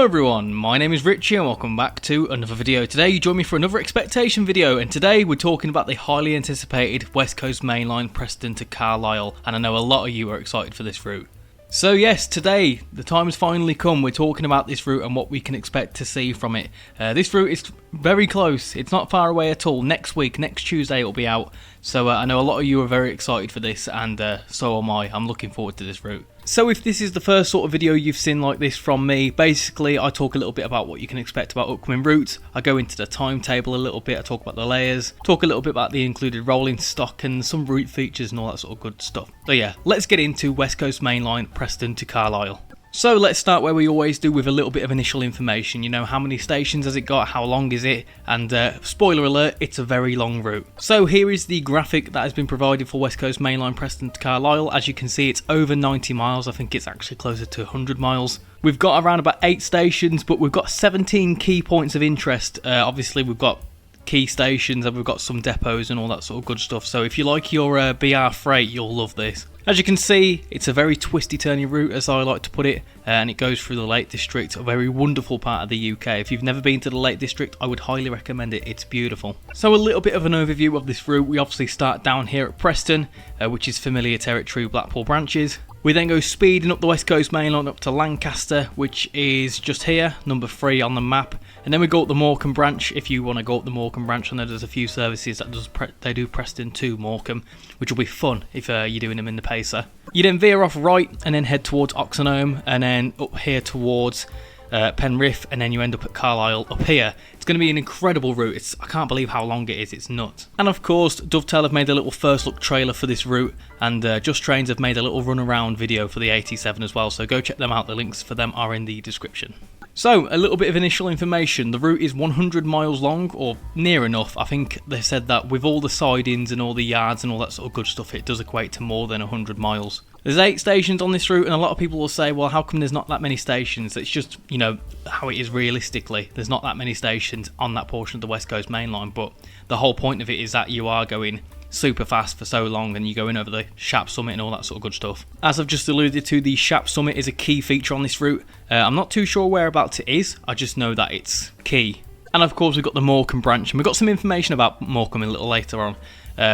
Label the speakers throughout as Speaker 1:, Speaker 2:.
Speaker 1: Hello everyone, my name is Richie and welcome back to another video. Today you join me for another expectation video, and today we're talking about the highly anticipated West Coast Main Line Preston to Carlisle, and I know a lot of you are excited for this route. So yes, today the time has finally come. We're talking about this route and what we can expect to see from it. This route is very close, it's not far away at all. Next week, next Tuesday it will be out. So I know a lot of you are very excited for this, and so am I. I'm looking forward to this route. So if this is the first sort of video you've seen like this from me, basically I talk a little bit about what you can expect about upcoming routes. I go into the timetable a little bit, I talk about the layers, talk a little bit about the included rolling stock and some route features and all that sort of good stuff. So yeah, let's get into West Coast Main Line Preston to Carlisle. So let's start where we always do, with a little bit of initial information. You know, how many stations has it got, how long is it, and spoiler alert, it's a very long route. So here is the graphic that has been provided for West Coast Main Line Preston to Carlisle. As you can see, it's over 90 miles, I think it's actually closer to 100 miles. We've got around about 8 stations, but we've got 17 key points of interest. Obviously we've got key stations and we've got some depots and all that sort of good stuff. So if you like your BR freight, you'll love this. As you can see, it's a very twisty turny route, as I like to put it, and it goes through the Lake District, a very wonderful part of the UK. If you've never been to the Lake District, I would highly recommend it, it's beautiful. So a little bit of an overview of this route. We obviously start down here at Preston, which is familiar territory, Blackpool branches. We then go speeding up the West Coast Main Line up to Lancaster, which is just here, number 3 on the map. And then we go up the Morecambe branch, if you want to go up the Morecambe branch. I know there's a few services that they do Preston to Morecambe, which will be fun if you're doing them in the Pacer. You then veer off right and then head towards Oxenholme, and then up here towards Penrith, and then you end up at Carlisle up here. It's going to be an incredible route. I can't believe how long it is, it's nuts. And of course, Dovetail have made a little first look trailer for this route, and Just Trains have made a little run around video for the 87 as well, so go check them out. The links for them are in the description. So, a little bit of initial information. The route is 100 miles long, or near enough. I think they said that with all the sidings and all the yards and all that sort of good stuff, it does equate to more than 100 miles. There's 8 stations on this route, and a lot of people will say, well, how come there's not that many stations? It's just, you know, how it is realistically. There's not that many stations on that portion of the West Coast Main Line, but the whole point of it is that you are going super fast for so long, and you're going over the Shap Summit and all that sort of good stuff. As I've just alluded to, the Shap Summit is a key feature on this route. I'm not too sure whereabouts it is, I just know that it's key. And of course we've got the Morecambe branch, and we've got some information about Morecambe a little later on,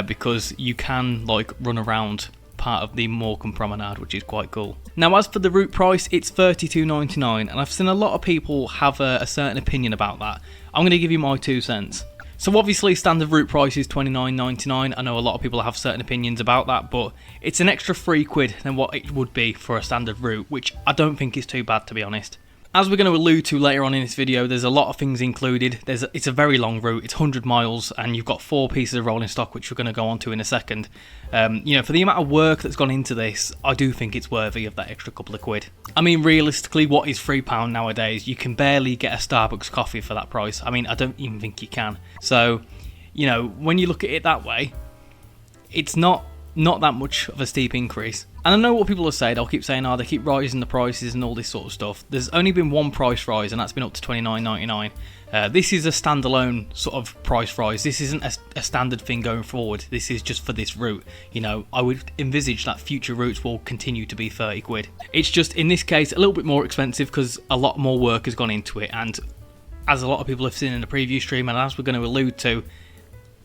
Speaker 1: because you can like run around part of the Morecambe Promenade, which is quite cool. Now as for the route price, it's $32.99, and I've seen a lot of people have a certain opinion about that. I'm going to give you my 2 cents. So obviously standard route price is $29.99. I know a lot of people have certain opinions about that, but it's an extra £3 than what it would be for a standard route, which I don't think is too bad, to be honest. As we're going to allude to later on in this video, there's a lot of things included. It's a very long route, it's 100 miles, and you've got 4 pieces of rolling stock, which we're going to go on to in a second. You know, for the amount of work that's gone into this, I do think it's worthy of that extra couple of quid. I mean, realistically, what is £3 nowadays? You can barely get a Starbucks coffee for that price. I mean, I don't even think you can. So, you know, when you look at it that way, it's not that much of a steep increase. And I know what people have said. I'll keep saying, they keep rising the prices and all this sort of stuff. There's only been one price rise, and that's been up to $29.99. This is a standalone sort of price rise. This isn't a standard thing going forward. This is just for this route. You know, I would envisage that future routes will continue to be 30 quid. It's just, in this case, a little bit more expensive because a lot more work has gone into it. And as a lot of people have seen in the preview stream, and as we're going to allude to,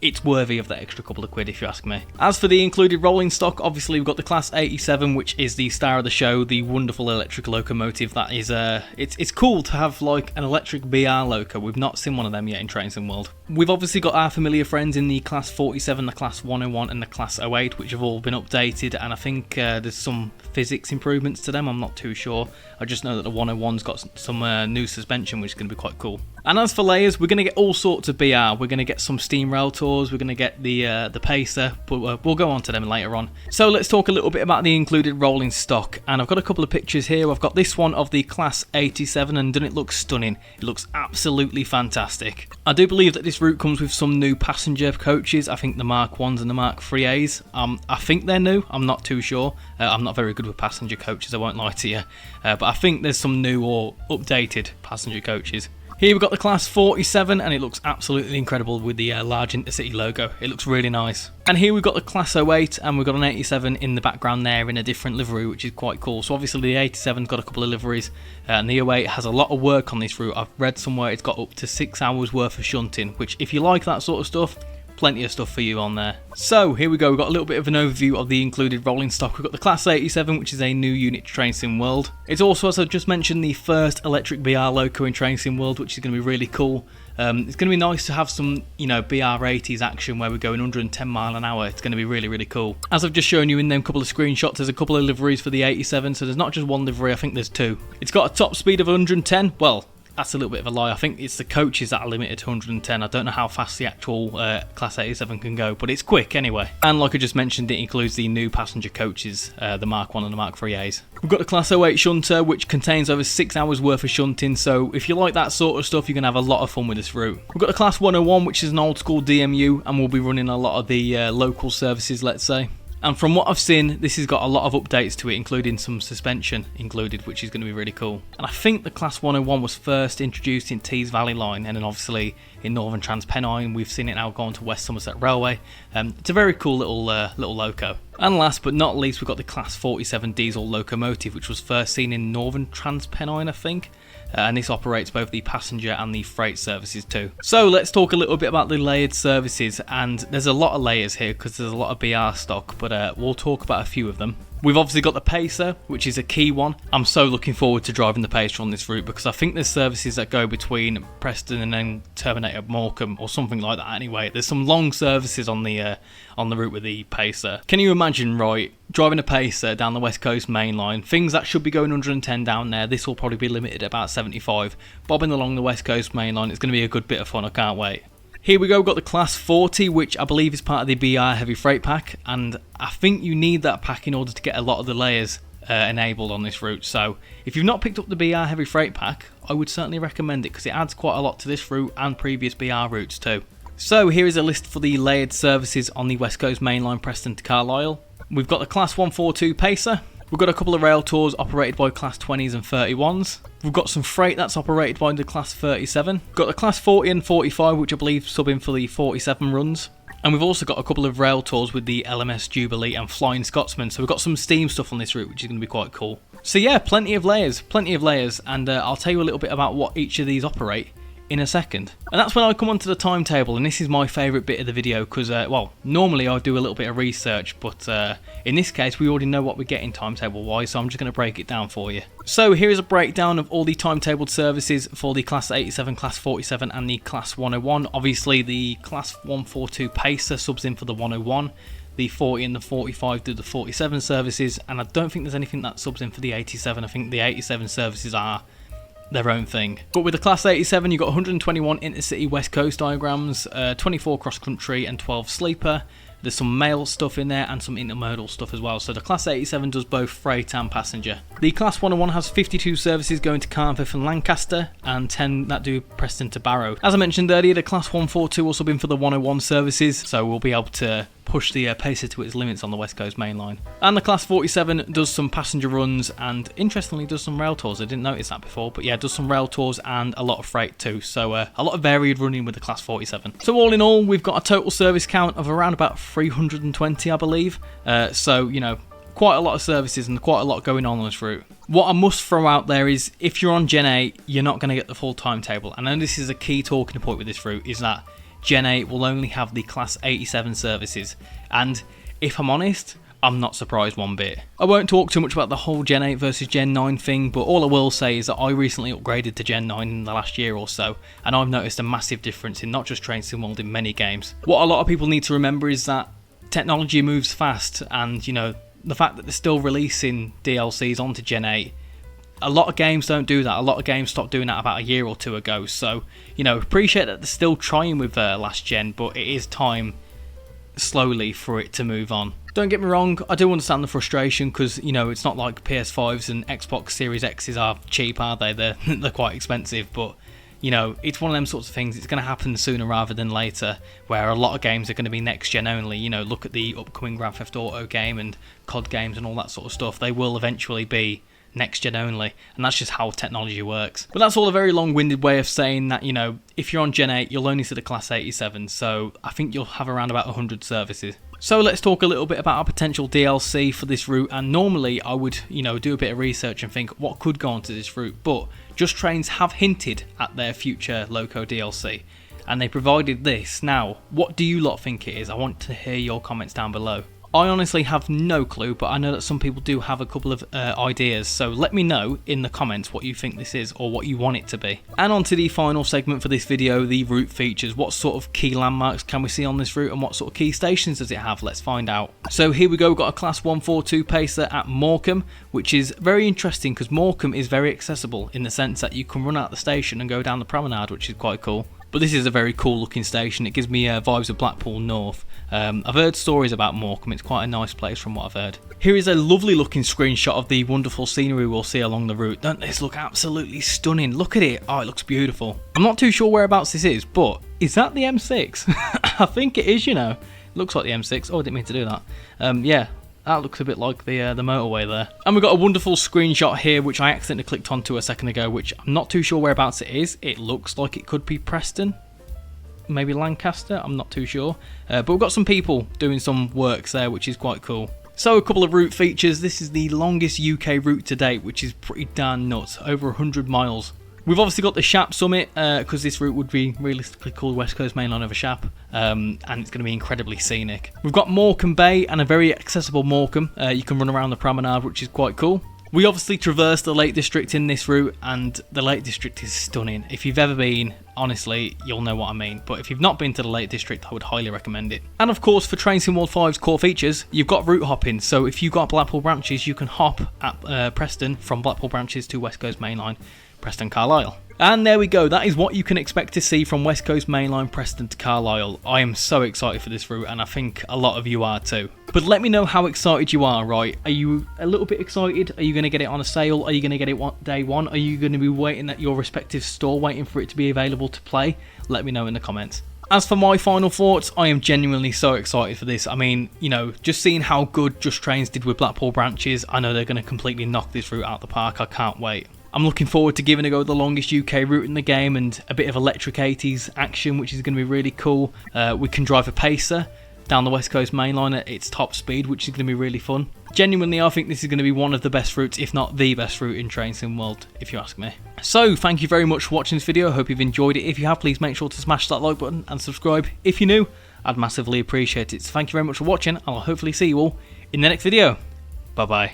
Speaker 1: it's worthy of that extra couple of quid, if you ask me. As for the included rolling stock, obviously we've got the Class 87, which is the star of the show, the wonderful electric locomotive. That is, it's cool to have like an electric BR loco. We've not seen one of them yet in Trains and World. We've obviously got our familiar friends in the Class 47, the Class 101 and the Class 08, which have all been updated, and I think there's some physics improvements to them. I'm not too sure. I just know that the 101's got some new suspension, which is going to be quite cool. And as for layers, we're going to get all sorts of BR. We're going to get some steam rail tours, we're going to get the Pacer, but we'll go on to them later on. So let's talk a little bit about the included rolling stock, and I've got a couple of pictures here. I've got this one of the Class 87, and doesn't it look stunning? It looks absolutely fantastic. I do believe that this route comes with some new passenger coaches. I think the Mark 1s and the Mark 3As. I think they're new, I'm not too sure. I'm not very good with passenger coaches, I won't lie to you. But I think there's some new or updated passenger coaches. Here we've got the Class 47, and it looks absolutely incredible with the large Intercity logo. It looks really nice. And here we've got the Class 08, and we've got an 87 in the background there in a different livery, which is quite cool. So obviously the 87's got a couple of liveries, and the 08 has a lot of work on this route. I've read somewhere it's got up to 6 hours worth of shunting, which if you like that sort of stuff, plenty of stuff for you on there. So here we go, we've got a little bit of an overview of the included rolling stock. We've got the Class 87, which is a new unit to Train Sim World. It's also, as I just mentioned, the first electric BR loco in Train Sim World, which is going to be really cool. It's going to be nice to have some, BR80s action where we're going 110 mile an hour. It's going to be really, really cool. As I've just shown you in them couple of screenshots, there's a couple of liveries for the 87, so there's not just one livery, I think there's two. It's got a top speed of 110, well, that's a little bit of a lie. I think it's the coaches that are limited to 110. I don't know how fast the actual Class 87 can go, but it's quick anyway. And like I just mentioned, it includes the new passenger coaches, the Mark 1 and the Mark 3As. We've got the Class 08 shunter, which contains over 6 hours worth of shunting, so if you like that sort of stuff, you're going to have a lot of fun with this route. We've got the Class 101, which is an old school DMU, and we'll be running a lot of the local services, let's say. And from what I've seen, this has got a lot of updates to it, including some suspension included, which is going to be really cool. And I think the Class 101 was first introduced in Tees Valley Line, and then obviously in Northern Transpennine. We've seen it now going to West Somerset Railway. It's a very cool little loco. And last but not least, we've got the Class 47 diesel locomotive, which was first seen in Northern Transpennine, I think. And this operates both the passenger and the freight services too. So let's talk a little bit about the layered services, and there's a lot of layers here because there's a lot of BR stock, but we'll talk about a few of them. We've obviously got the Pacer, which is a key one. I'm so looking forward to driving the Pacer on this route because I think there's services that go between Preston and then terminate at Morecambe or something like that anyway. There's some long services on the route with the Pacer. Can you imagine, right, driving a Pacer down the West Coast main line, things that should be going 110 down there, this will probably be limited at about 75. Bobbing along the West Coast main line, it's going to be a good bit of fun, I can't wait. Here we go, we've got the Class 40, which I believe is part of the BR Heavy Freight Pack, and I think you need that pack in order to get a lot of the layers enabled on this route. So if you've not picked up the BR Heavy Freight Pack, I would certainly recommend it because it adds quite a lot to this route and previous BR routes too. So here is a list for the layered services on the West Coast Mainline Preston to Carlisle. We've got the Class 142 Pacer. We've got a couple of rail tours operated by Class 20s and 31s. We've got some freight that's operated by the Class 37. We've got the Class 40 and 45, which I believe sub in for the 47 runs. And we've also got a couple of rail tours with the LMS Jubilee and Flying Scotsman. So we've got some steam stuff on this route, which is going to be quite cool. So yeah, plenty of layers. And I'll tell you a little bit about what each of these operate in a second. And that's when I come onto the timetable, and this is my favourite bit of the video because, normally I do a little bit of research, but in this case we already know what we're getting timetable wise, so I'm just going to break it down for you. So here is a breakdown of all the timetabled services for the Class 87, Class 47 and the Class 101. Obviously the Class 142 Pacer subs in for the 101. The 40 and the 45 do the 47 services, and I don't think there's anything that subs in for the 87. I think the 87 services are their own thing. But with the Class 87, you've got 121 intercity West Coast diagrams, 24 cross country and 12 sleeper. There's some mail stuff in there and some intermodal stuff as well. So the Class 87 does both freight and passenger. The Class 101 has 52 services going to Cardiff and Lancaster, and 10 that do Preston to Barrow. As I mentioned earlier, the Class 142 will sub in for the 101 services, so we'll be able to push the Pacer to its limits on the West Coast main line. And the Class 47 does some passenger runs and interestingly does some rail tours. I didn't notice that before, but yeah, does some rail tours and a lot of freight too. So a lot of varied running with the Class 47. So all in all, we've got a total service count of around about 320, I believe. So, you know, quite a lot of services and quite a lot going on this route. What I must throw out there is if you're on Gen 8, you're not going to get the full timetable. And I know this is a key talking point with this route, is that Gen 8 will only have the Class 87 services, and if I'm honest, I'm not surprised one bit. I won't talk too much about the whole Gen 8 versus Gen 9 thing, but all I will say is that I recently upgraded to Gen 9 in the last year or so, and I've noticed a massive difference in not just Train Sim World, in many games. What a lot of people need to remember is that technology moves fast, and you know, the fact that they're still releasing DLCs onto Gen 8, a lot of games don't do that. A lot of games stopped doing that about a year or two ago. So, you know, appreciate that they're still trying with last gen, but it is time slowly for it to move on. Don't get me wrong, I do understand the frustration because, you know, it's not like PS5s and Xbox Series X's are cheap, are they? They're quite expensive, but, you know, it's one of them sorts of things. It's going to happen sooner rather than later, where a lot of games are going to be next gen only. You know, look at the upcoming Grand Theft Auto game and COD games and all that sort of stuff. They will eventually be next gen only, and that's just how technology works. But that's all a very long-winded way of saying that, you know, if you're on Gen 8, you'll only see the Class 87, so I think you'll have around about 100 services. So let's talk a little bit about our potential DLC for this route, and normally I would, you know, do a bit of research and think what could go onto this route, but Just Trains have hinted at their future Loco DLC, and they provided this. Now, what do you lot think it is? I want to hear your comments down below. I honestly have no clue, but I know that some people do have a couple of ideas, so let me know in the comments what you think this is or what you want it to be. And on to the final segment for this video, the route features. What sort of key landmarks can we see on this route and what sort of key stations does it have? Let's find out. So here we go, we've got a Class 142 pacer at Morecambe, which is very interesting because Morecambe is very accessible in the sense that you can run out the station and go down the promenade, which is quite cool. But this is a very cool looking station. It gives me vibes of Blackpool North. I've heard stories about Morecambe. It's quite a nice place from what I've heard. Here is a lovely looking screenshot of the wonderful scenery we'll see along the route. Don't this look absolutely stunning? Look at it. Oh, it looks beautiful. I'm not too sure whereabouts this is, but is that the M6? I think it is, you know. Looks like the M6. Oh, I didn't mean to do that. Yeah. That looks a bit like the motorway there. And we've got a wonderful screenshot here, which I accidentally clicked onto a second ago, which I'm not too sure whereabouts it is. It looks like it could be Preston, maybe Lancaster, I'm not too sure. But we've got some people doing some works there, which is quite cool. So a couple of route features. This is the longest UK route to date, which is pretty darn nuts, over 100 miles. We've obviously got the Shap Summit, because this route would be realistically called West Coast Main Line over Shap, and it's going to be incredibly scenic. We've got Morecambe Bay and a very accessible Morecambe. You can run around the promenade, which is quite cool. We obviously traverse the Lake District in this route, and the Lake District is stunning. If you've ever been, honestly, you'll know what I mean. But if you've not been to the Lake District, I would highly recommend it. And of course, for Train Sim World 5's core features, you've got route hopping. So if you've got Blackpool branches, you can hop at Preston from Blackpool branches to West Coast Main Line, Preston Carlisle. And there we go, that is what you can expect to see from West Coast Main Line Preston to Carlisle. I am so excited for this route, and I think a lot of you are too. But let me know how excited you are, right? Are you a little bit excited? Are you going to get it on a sale? Are you going to get it day one? Are you going to be waiting at your respective store, waiting for it to be available to play? Let me know in the comments. As for my final thoughts, I am genuinely so excited for this. I mean, you know, just seeing how good Just Trains did with Blackpool branches, I know they're going to completely knock this route out the park. I can't wait. I'm looking forward to giving it a go the longest UK route in the game and a bit of electric 80s action, which is going to be really cool. We can drive a pacer down the West Coast Main Line at its top speed, which is going to be really fun. Genuinely, I think this is going to be one of the best routes, if not the best route in Train Sim World, if you ask me. So, thank you very much for watching this video. I hope you've enjoyed it. If you have, please make sure to smash that like button and subscribe. If you're new, I'd massively appreciate it. So thank you very much for watching. I'll hopefully see you all in the next video. Bye-bye.